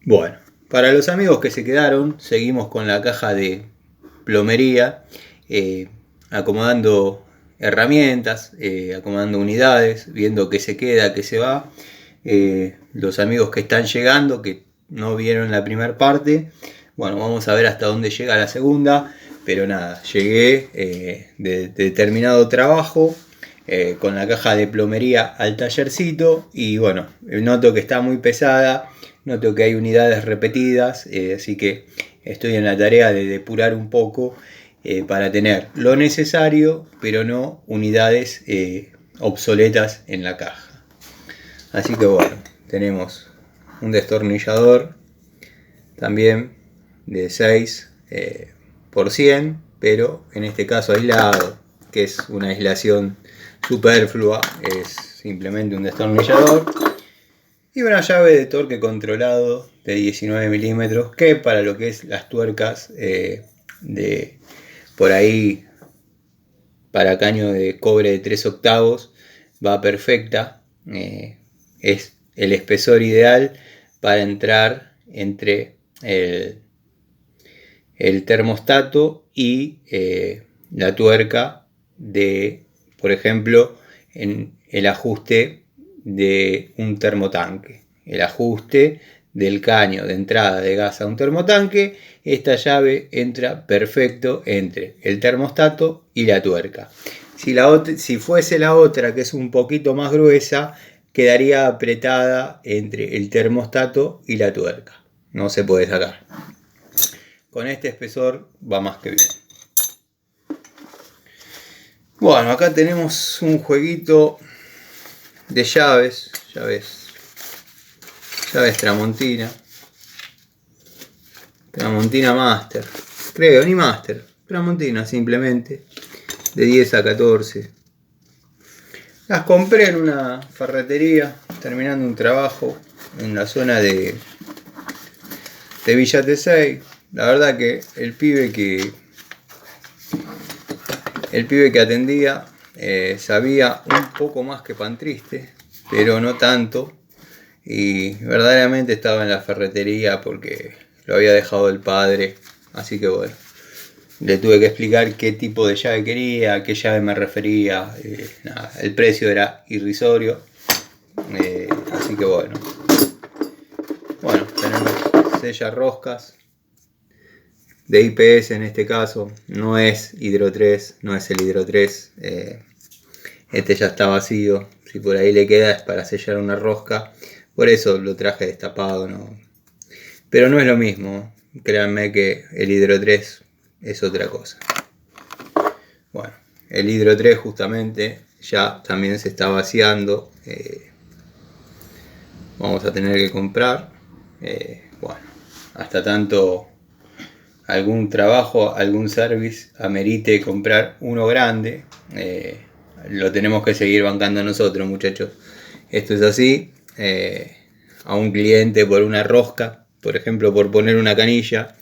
Bueno, para los amigos que se quedaron, seguimos con la caja de plomería, acomodando herramientas, acomodando unidades, viendo qué se queda, qué se va. Los amigos que están llegando, que no vieron la primera parte, bueno, vamos a ver hasta dónde llega la segunda, pero nada, llegué de determinado trabajo con la caja de plomería al tallercito y bueno, noto que está muy pesada, noto que hay unidades repetidas, así que estoy en la tarea de depurar un poco para tener lo necesario, pero no unidades obsoletas en la caja. Así que bueno, tenemos un destornillador también de 6 por 100, pero en este caso aislado, que es una aislación superflua, es simplemente un destornillador. Y una llave de torque controlado de 19 milímetros, que para lo que es las tuercas de por ahí para caño de cobre de 3 octavos va perfecta. Es el espesor ideal para entrar entre el termostato y la tuerca de, por ejemplo, en el ajuste de un termotanque, el ajuste del caño de entrada de gas a un termotanque. Esta llave entra perfecto entre el termostato y la tuerca. Si fuese la otra, que es un poquito más gruesa, quedaría apretada entre el termostato y la tuerca, no se puede sacar. Con este espesor va más que bien. Bueno, acá tenemos un jueguito de llaves Tramontina Master, creo, ni Master, Tramontina simplemente, de 10 a 14. Las compré en una ferretería, terminando un trabajo en la zona de Villa Tesey. La verdad que el pibe que atendía sabía un poco más que pan triste, pero no tanto. Y verdaderamente estaba en la ferretería porque lo había dejado el padre. Así que bueno, le tuve que explicar qué tipo de llave quería, a qué llave me refería. Nada, el precio era irrisorio. Así que bueno. Bueno, tenemos sella roscas de IPS en este caso. No es Hidro 3, no es el Hidro 3. Este ya está vacío. Si por ahí le queda es para sellar una rosca. Por eso lo traje destapado, ¿no? Pero no es lo mismo. Créanme que el Hidro 3 es otra cosa. Bueno, el Hidro 3 justamente ya también se está vaciando. Vamos a tener que comprar. Bueno, hasta tanto algún trabajo, algún service amerite comprar uno grande, lo tenemos que seguir bancando nosotros, muchachos. Esto es así. A un cliente por una rosca, por ejemplo, por poner una canilla,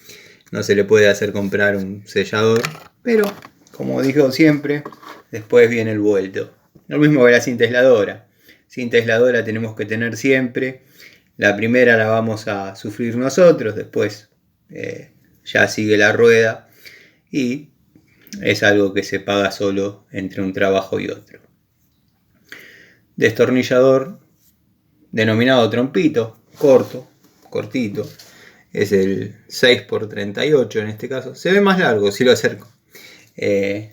no se le puede hacer comprar un sellador, pero como digo siempre, después viene el vuelto. Lo mismo que la cinta aisladora. Cinta aisladora tenemos que tener siempre. La primera la vamos a sufrir nosotros, después ya sigue la rueda y es algo que se paga solo entre un trabajo y otro. Destornillador denominado trompito, cortito, es el 6x38 en este caso. Se ve más largo si lo acerco.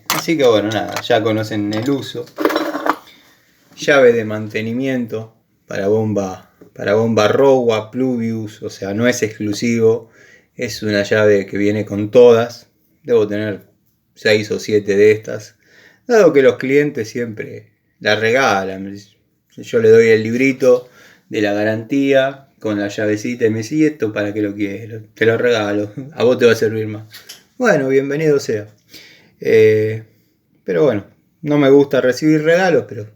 Así que bueno, nada, ya conocen el uso. Llave de mantenimiento para bomba Rowa, Pluvius, o sea, no es exclusivo. Es una llave que viene con todas. Debo tener 6 o 7 de estas, dado que los clientes siempre la regalan. Yo le doy el librito de la garantía con la llavecita y me dice, ¿y esto para qué lo quiero? Te lo regalo, a vos te va a servir más. Bueno, bienvenido sea. Pero bueno, no me gusta recibir regalos, pero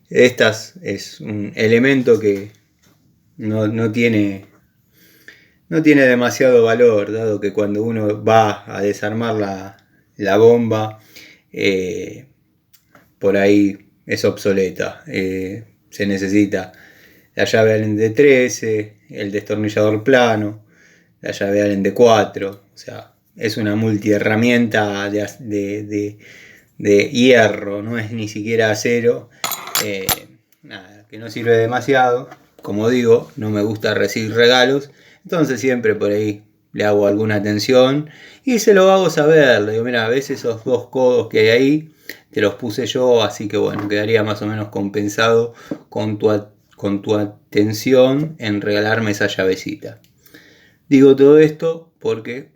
estas es un elemento que no tiene demasiado valor, dado que cuando uno va a desarmar la bomba, por ahí es obsoleta. Se necesita la llave Allen de 13, el destornillador plano, la llave Allen de 4, o sea, es una multiherramienta de hierro, no es ni siquiera acero, nada, que no sirve demasiado. Como digo, no me gusta recibir regalos, entonces siempre por ahí le hago alguna atención y se lo hago saber. Le digo, mira, ves esos 2 codos que hay ahí, te los puse yo, así que bueno, quedaría más o menos compensado con tu atención en regalarme esa llavecita. Digo todo esto porque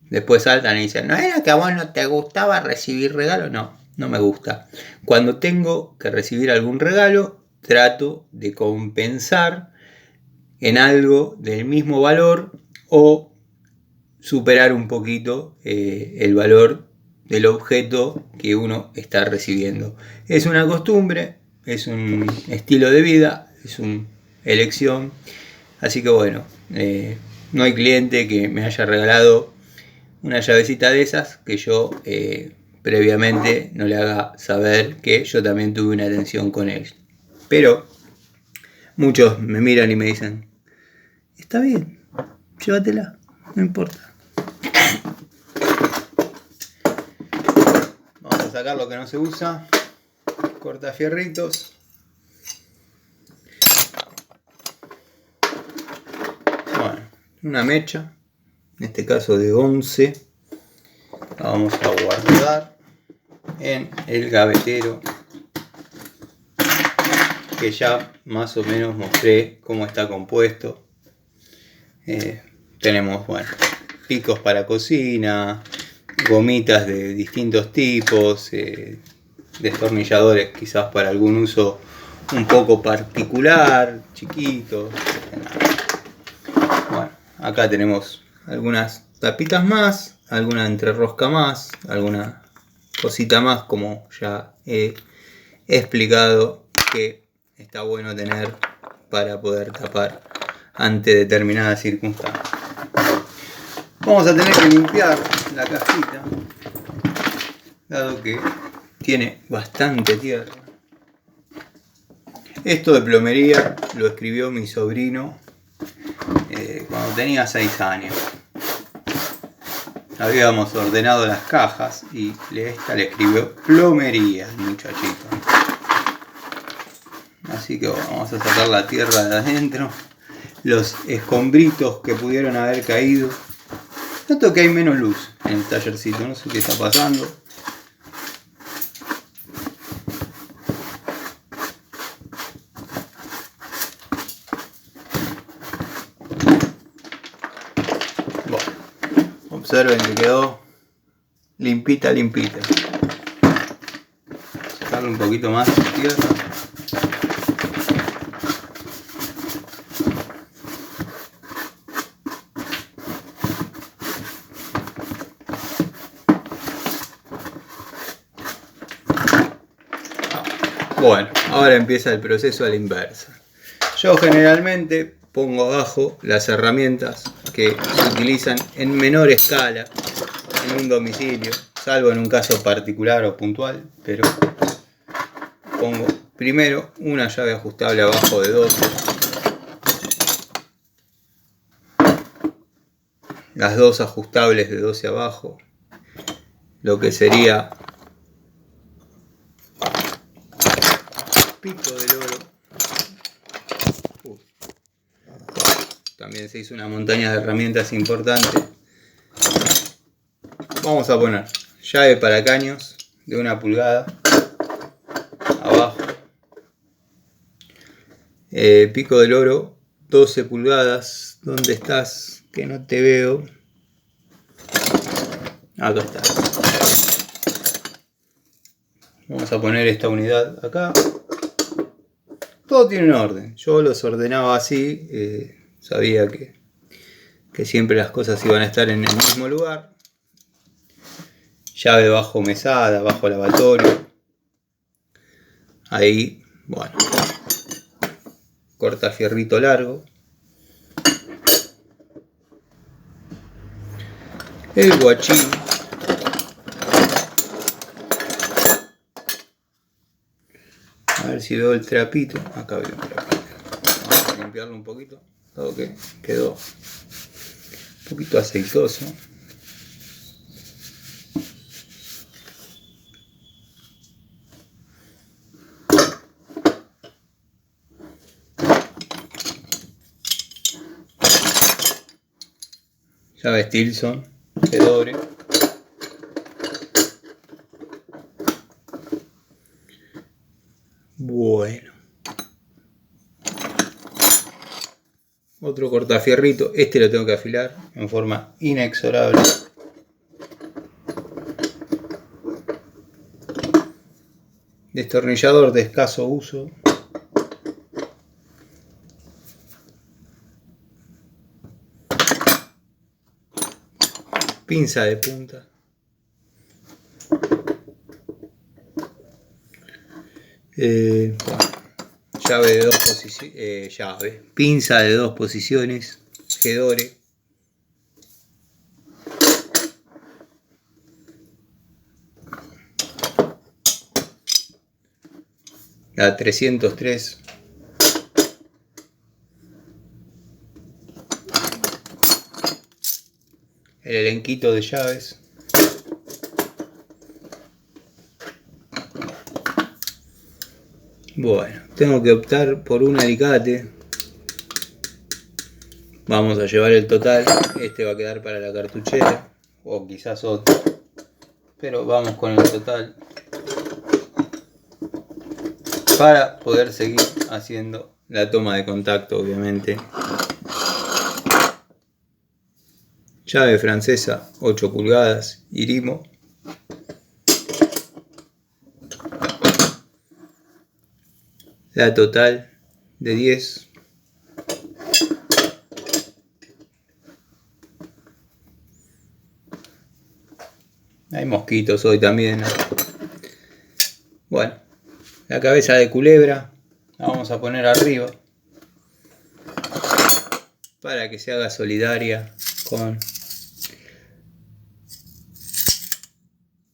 después saltan y dicen, ¿no era que a vos no te gustaba recibir regalos? No, no me gusta. Cuando tengo que recibir algún regalo, trato de compensar en algo del mismo valor o superar un poquito el valor del objeto que uno está recibiendo. Es una costumbre, es un estilo de vida, es una elección. Así que bueno, no hay cliente que me haya regalado una llavecita de esas que yo previamente no le haga saber que yo también tuve una atención con él. Pero muchos me miran y me dicen, está bien, llévatela, no importa. Vamos a sacar lo que no se usa, cortafierritos. Bueno, una mecha, en este caso de 11, la vamos a guardar en el gavetero que ya más o menos mostré cómo está compuesto. Tenemos, bueno, picos para cocina, gomitas de distintos tipos, destornilladores quizás para algún uso un poco particular, chiquitos. Bueno, acá tenemos algunas tapitas más, alguna entrerrosca más, alguna cosita más, como ya he explicado que está bueno tener para poder tapar ante determinadas circunstancias. Vamos a tener que limpiar la cajita, dado que tiene bastante tierra. Esto de plomería lo escribió mi sobrino cuando tenía 6 años. Habíamos ordenado las cajas y esta le escribió plomería, el muchachito. Así que bueno, vamos a sacar la tierra de adentro, los escombritos que pudieron haber caído. Noto que hay menos luz en el tallercito, no sé qué está pasando. Bueno, observen que quedó limpita. Sacarle un poquito más de tierra. Bueno, ahora empieza el proceso a la inversa. Yo generalmente pongo abajo las herramientas que se utilizan en menor escala en un domicilio, salvo en un caso particular o puntual, pero pongo primero una llave ajustable abajo de 12, las dos ajustables de 12 abajo, lo que sería pico del oro. También se hizo una montaña de herramientas importante. Vamos a poner llave para caños de 1 pulgada abajo, pico del oro 12 pulgadas. ¿Dónde estás? Que no te veo. Acá está. Vamos a poner esta unidad acá. Todo tiene un orden. Yo los ordenaba así. Sabía que siempre las cosas iban a estar en el mismo lugar. Llave bajo mesada, bajo lavatorio. Ahí, bueno. Cortafierrito largo. El guachín. A ver si veo el trapito. Acá veo el trapito. limpiarlo un poquito, dado que quedó un poquito aceitoso. Llave Stilson de doble. Bueno. Otro cortafierrito. Este lo tengo que afilar en forma inexorable. Destornillador de escaso uso. Pinza de punta. Llave de 2 posiciones. Pinza de 2 posiciones. Gedore. La 303. El elenquito de llaves. Bueno, tengo que optar por un alicate. Vamos a llevar el total. Este va a quedar para la cartuchera. O quizás otro. Pero vamos con el total. Para poder seguir haciendo la toma de contacto, obviamente. Llave francesa, 8 pulgadas, Irimo. La total de 10. Hay mosquitos hoy también, ¿no? Bueno, la cabeza de culebra la vamos a poner arriba para que se haga solidaria con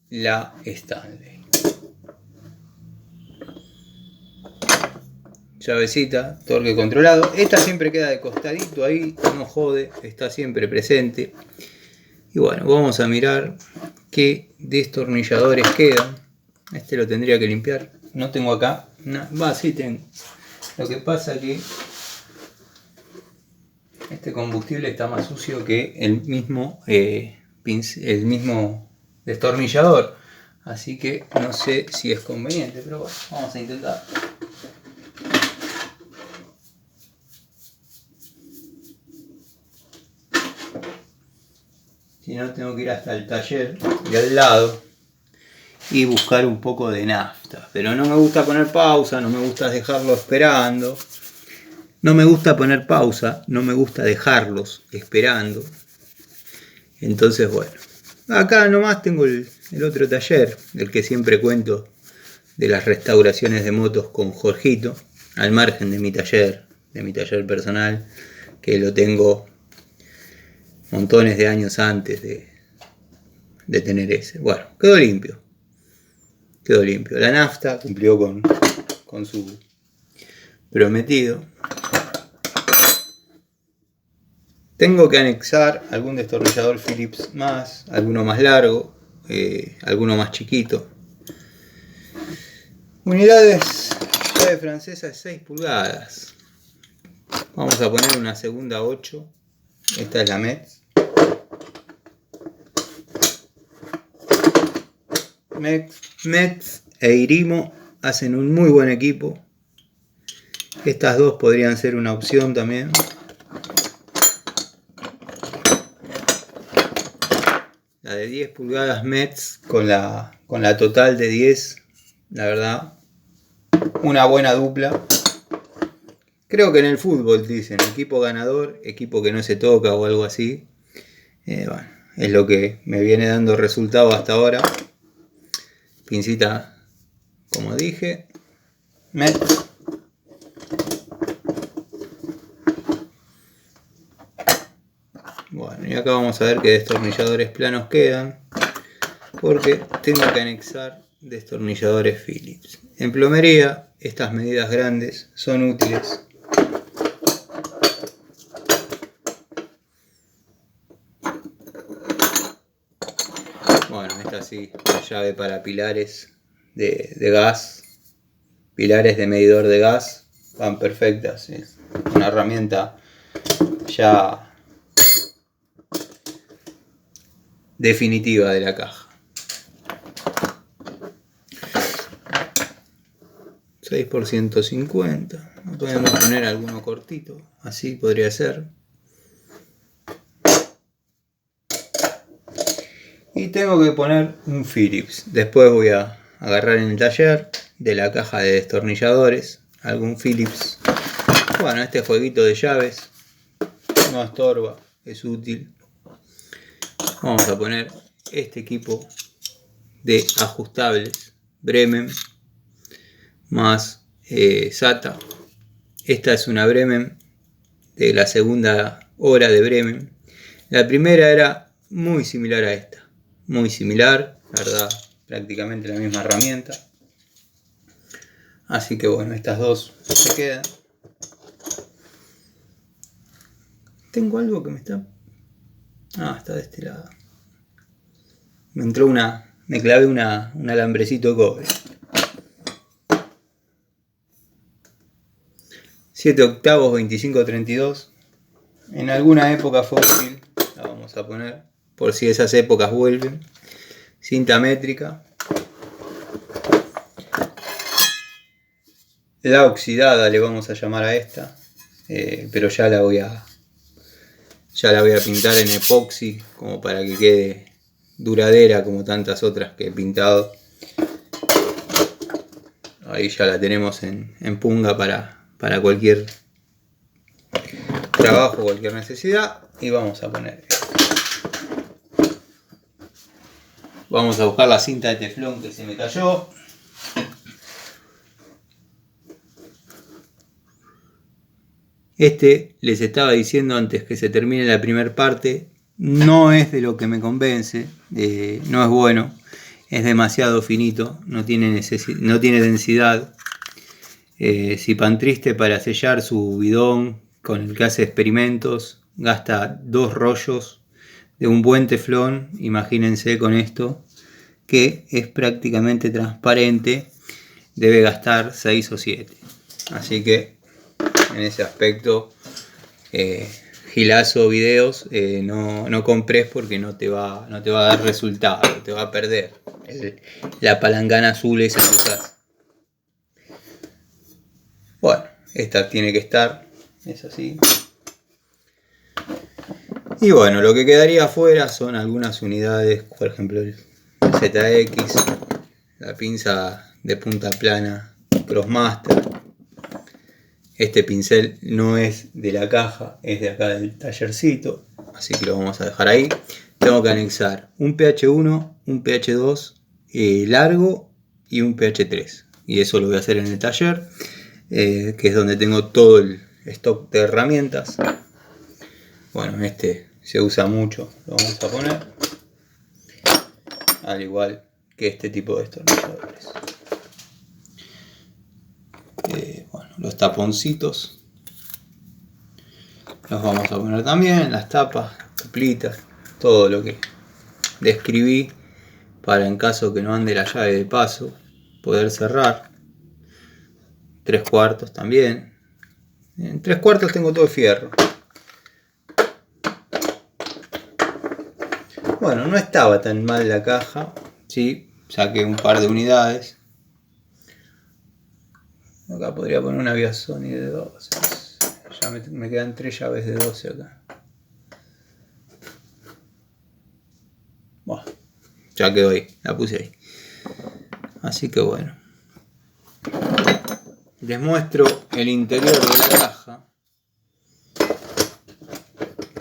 la Stanley. Llavecita, torque controlado. Esta siempre queda de costadito ahí, no jode, está siempre presente. Y bueno, vamos a mirar qué destornilladores quedan. Este lo tendría que limpiar. No tengo acá. Sí tengo. Lo que pasa que este combustible está más sucio que el mismo destornillador. Así que no sé si es conveniente, pero bueno, vamos a intentar. Si no, tengo que ir hasta el taller de al lado y buscar un poco de nafta. Pero no me gusta poner pausa, no me gusta dejarlo esperando. No me gusta poner pausa, no me gusta dejarlos esperando. Entonces, bueno, acá nomás tengo el otro taller, el que siempre cuento de las restauraciones de motos con Jorgito, al margen de mi taller personal, que lo tengo montones de años antes de tener ese. Bueno, quedó limpio. La nafta cumplió con su prometido. Tengo que anexar algún destornillador Phillips más, alguno más largo, alguno más chiquito. Unidades llave francesa de 6 pulgadas. Vamos a poner una segunda 8. Esta es la Metz. Metz e Irimo hacen un muy buen equipo. Estas dos podrían ser una opción también. La de 10 pulgadas Metz con la total de 10, la verdad, una buena dupla. Creo que en el fútbol dicen equipo ganador, equipo que no se toca o algo así. Bueno, es lo que me viene dando resultado hasta ahora. Pincita, como dije, Metz. Bueno, y acá vamos a ver qué destornilladores planos quedan, porque tengo que anexar destornilladores Phillips. En plomería, estas medidas grandes son útiles. esta sí, la llave para pilares de gas, pilares de medidor de gas, van perfectas. Es una herramienta ya definitiva de la caja. 6 por 150. Podemos poner alguno cortito, así podría ser. Y tengo que poner un Phillips. Después voy a agarrar en el taller de la caja de destornilladores algún Phillips. Bueno, este jueguito de llaves no estorba, es útil. Vamos a poner este equipo de ajustables Bremen más SATA. Esta es una Bremen de la segunda hora de Bremen. La primera era muy similar a esta. Muy similar, la verdad, prácticamente la misma herramienta. Así que bueno, estas dos se quedan. Tengo algo que me está... Ah, está de este lado. Me entró me clavé un alambrecito de cobre. 7 octavos 25-32. En alguna época fue útil. La vamos a poner por si esas épocas vuelven. Cinta métrica. La oxidada le vamos a llamar a esta. Pero ya la voy a pintar en epoxi como para que quede duradera como tantas otras que he pintado. Ahí ya la tenemos en punga para cualquier trabajo, cualquier necesidad. Y vamos a poner. Vamos a buscar la cinta de teflón que se me cayó. Les estaba diciendo antes que se termine la primera parte, no es de lo que me convence, no es bueno, es demasiado finito, no tiene densidad. Si Pantriste para sellar su bidón con el que hace experimentos gasta 2 rollos de un buen teflón, imagínense con esto, que es prácticamente transparente, debe gastar 6 o 7. Así que en ese aspecto, Gilazo Videos, no compres porque no te va a dar resultado, te va a perder la palangana azul esa que usas. Bueno, esta tiene que estar, es así. Y bueno, lo que quedaría afuera son algunas unidades, por ejemplo el ZX, la pinza de punta plana Crossmaster. Este pincel no es de la caja, es de acá del tallercito, así que lo vamos a dejar ahí. Tengo que anexar un pH1, un pH2 largo y un pH3. Y eso lo voy a hacer en el taller, que es donde tengo todo el stock de herramientas. Bueno, este se usa mucho, lo vamos a poner. Al igual que este tipo de destornilladores. Bueno, los taponcitos los vamos a poner también, las tapas, cuplitas, todo lo que describí para en caso que no ande la llave de paso poder cerrar. 3/4 también. En 3/4 tengo todo de fierro. Bueno, no estaba tan mal la caja, sí, saqué un par de unidades. Acá podría poner una Viasoni de 12. Ya me quedan 3 llaves de 12 acá. Bueno, ya quedó ahí, la puse ahí. Así que bueno. Les muestro el interior de la caja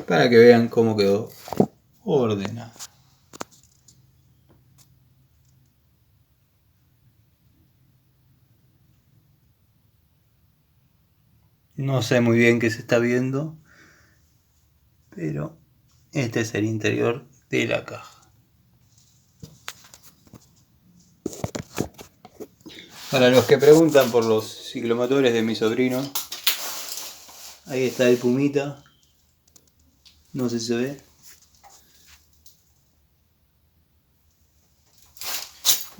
para que vean cómo quedó ordenado. No sé muy bien qué se está viendo, pero este es el interior de la caja. Para los que preguntan por los ciclomotores de mi sobrino, ahí está el Pumita. No sé si se ve.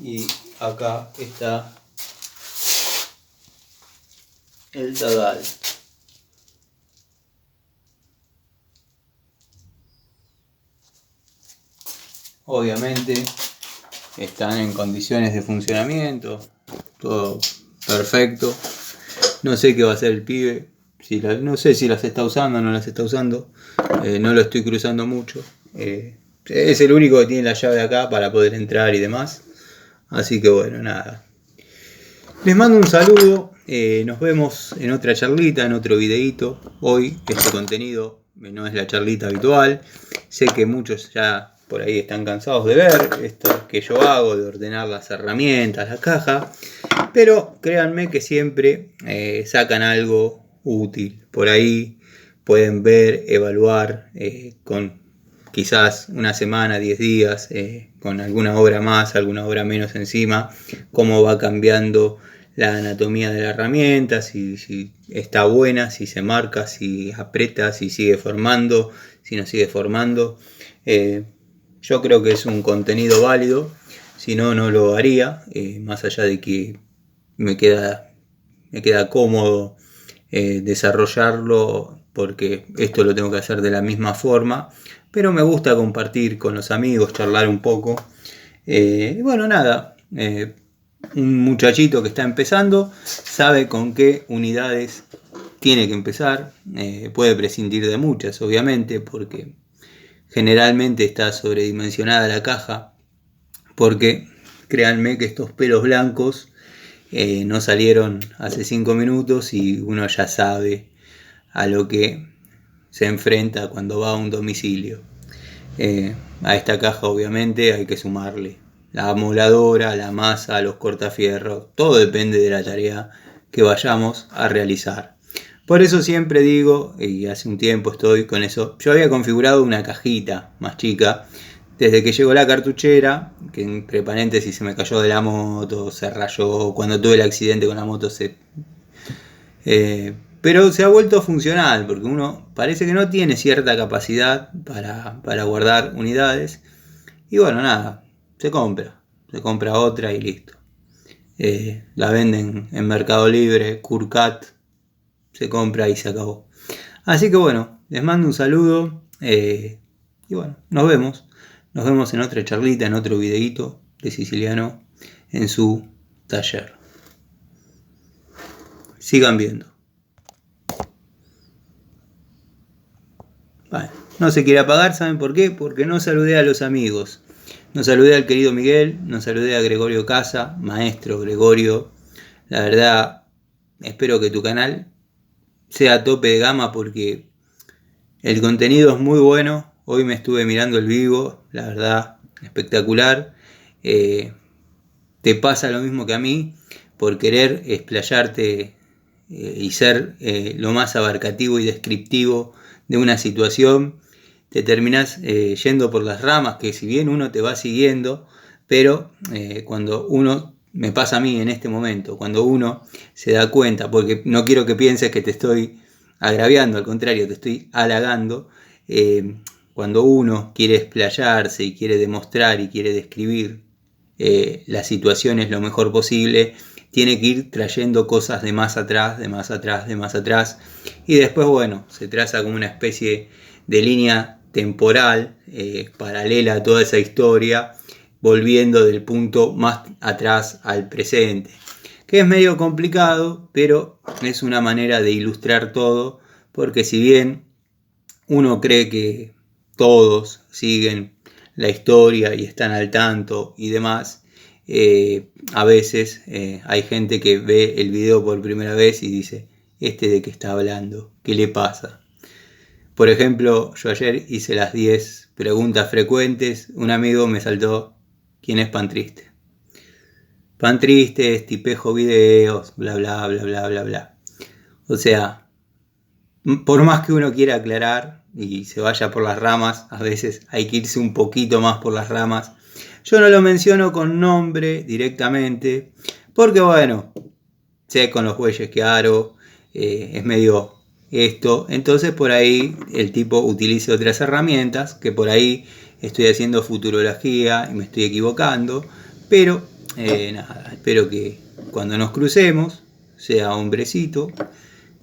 y acá está el Tadal. Obviamente están en condiciones de funcionamiento, todo perfecto. No sé qué va a hacer el pibe, no sé si las está usando o no las está usando, no lo estoy cruzando mucho. Es el único que tiene la llave acá para poder entrar y demás. Así que bueno, nada. Les mando un saludo, nos vemos en otra charlita, en otro videíto. Hoy este contenido no es la charlita habitual. Sé que muchos ya por ahí están cansados de ver esto que yo hago, de ordenar las herramientas, la caja. Pero créanme que siempre sacan algo útil. Por ahí pueden ver, evaluar con quizás una semana, 10 días, con alguna obra más, alguna obra menos encima, cómo va cambiando la anatomía de la herramienta, si está buena, si se marca, si aprieta, si sigue formando, si no sigue formando. Yo creo que es un contenido válido, si no, no lo haría, más allá de que me queda cómodo desarrollarlo porque esto lo tengo que hacer de la misma forma, pero me gusta compartir con los amigos, charlar un poco. Bueno, nada, un muchachito que está empezando sabe con qué unidades tiene que empezar, puede prescindir de muchas obviamente porque generalmente está sobredimensionada la caja, porque créanme que estos pelos blancos no salieron hace 5 minutos y uno ya sabe a lo que se enfrenta cuando va a un domicilio. A esta caja obviamente hay que sumarle la amoladora, la masa, los cortafierros, todo depende de la tarea que vayamos a realizar. Por eso siempre digo, y hace un tiempo estoy con eso, yo había configurado una cajita más chica, desde que llegó la cartuchera, que entre paréntesis se me cayó de la moto, se rayó, cuando tuve el accidente con la moto pero se ha vuelto funcional, porque uno parece que no tiene cierta capacidad para guardar unidades, y bueno, nada, se compra otra y listo. La venden en Mercado Libre, Curcat, se compra y se acabó. Así que bueno, les mando un saludo y bueno, nos vemos en otra charlita, en otro videíto de Siciliano en su taller. Sigan viendo. Bueno, no se quiere apagar, ¿saben por qué? Porque no saludé a los amigos. No saludé al querido Miguel, no saludé a Gregorio Casa, maestro Gregorio. La verdad, espero que tu canal sea a tope de gama porque el contenido es muy bueno. Hoy me estuve mirando el vivo, la verdad, espectacular. Te pasa lo mismo que a mí, por querer explayarte y ser lo más abarcativo y descriptivo de una situación, te terminás yendo por las ramas, que si bien uno te va siguiendo, pero cuando uno, me pasa a mí en este momento, cuando uno se da cuenta, porque no quiero que pienses que te estoy agraviando, al contrario, te estoy halagando, cuando uno quiere explayarse y quiere demostrar y quiere describir las situaciones lo mejor posible, tiene que ir trayendo cosas de más atrás, de más atrás, de más atrás, y después, bueno, se traza como una especie de línea temporal paralela a toda esa historia, volviendo del punto más atrás al presente, que es medio complicado, pero es una manera de ilustrar todo, porque si bien uno cree que todos siguen la historia y están al tanto y demás, a veces hay gente que ve el video por primera vez y dice, ¿este de qué está hablando? ¿Qué le pasa? Por ejemplo, yo ayer hice las 10 preguntas frecuentes, un amigo me saltó, ¿quién es Pan Triste? Pan Triste es tipejo videos, bla bla bla bla bla bla. O sea, por más que uno quiera aclarar y se vaya por las ramas, a veces hay que irse un poquito más por las ramas. Yo no lo menciono con nombre directamente, porque bueno, sé con los bueyes que aro, es medio esto, entonces por ahí el tipo utilice otras herramientas, que por ahí estoy haciendo futurología y me estoy equivocando, pero Nada, espero que cuando nos crucemos sea hombrecito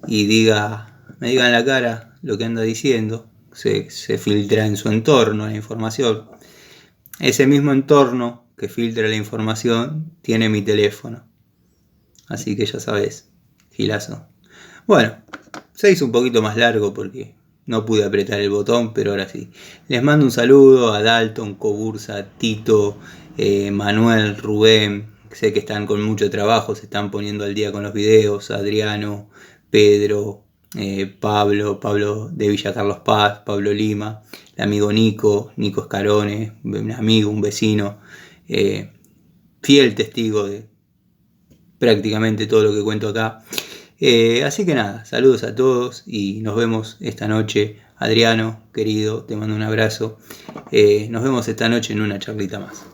y me diga en la cara lo que anda diciendo. Se filtra en su entorno la información. Ese mismo entorno que filtra la información tiene mi teléfono. Así que ya sabes, gilazo. Bueno, se hizo un poquito más largo porque no pude apretar el botón, pero ahora sí. Les mando un saludo a Dalton, Cobursa, Tito, Manuel, Rubén. Sé que están con mucho trabajo, se están poniendo al día con los videos. Adriano, Pedro, Pablo de Villa Carlos Paz, Pablo Lima, el amigo Nico Escarone, un amigo, un vecino, fiel testigo de prácticamente todo lo que cuento acá. Así que nada, saludos a todos y nos vemos esta noche. Adriano, querido, te mando un abrazo. Nos vemos esta noche en una charlita más.